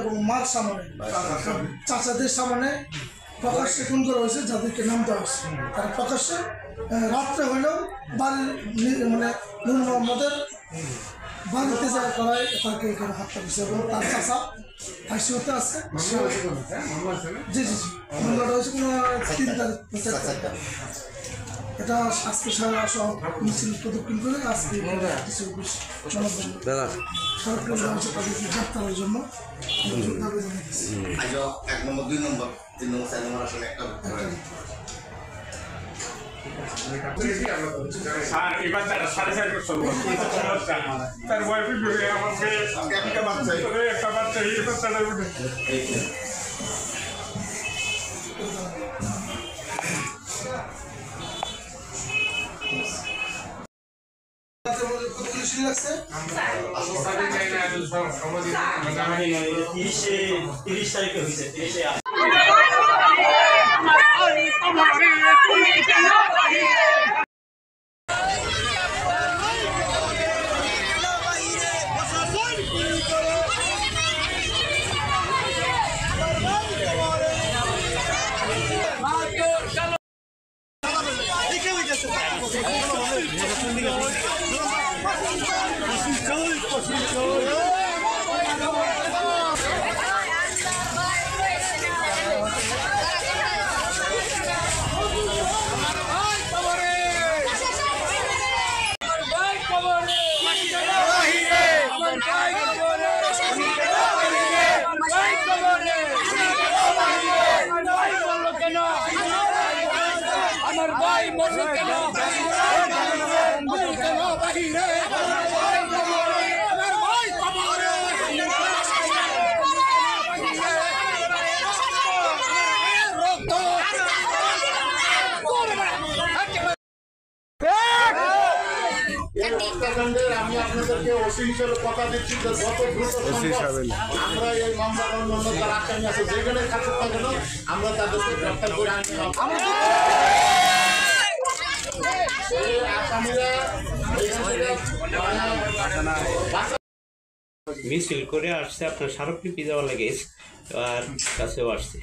এবং মার সামনে চাচাদের সামনে প্রকাশ্যে খুন করা হয়েছে, যাদেরকে নাম দেওয়া হয়েছে তারা প্রকাশ্যে রাত্রে হলেও বাড়ির মানে নূর মোহাম্মদের বাড়িতে যা করায় তাকে এখানে হত্যা করছে এবং তার চাচা আইসিউতে আছে। জি জি জি মামলাটা হয়েছে কোনো 3 তারিখ। এটা আজকে সারা সব মিছিল প্রদক্ষিণ করে আজকে সরকারি তাদেরকে গ্রেপ্তারের জন্য আজ 1 নম্বর 2 নম্বর 3 নম্বর 4 নম্বর আসলে একটা এবার তারা 4.5 বছর তার ওয়াইফ আমাকে একটা বাচ্চা এই বাচ্চাটা উঠে লাগছে 30 তারিখে হয়েছে 30-এ আমার ভাই মরলো কেন বাহিরে আমার ভাই কবরে আমি আপনাদেরকে ওসি হিসেবে কথা দিচ্ছি যে যত দ্রুত আমরা এই মামলা অন্যান্য যারা আসামি আছে যেখানে থাকুক না কেন আমরা তাদেরকে গ্রেপ্তার করে আনতে হবে। মিছিল করে আসছে আপনার স্মারকলিপি দেওয়া লাগে আর কাছেও আসছে।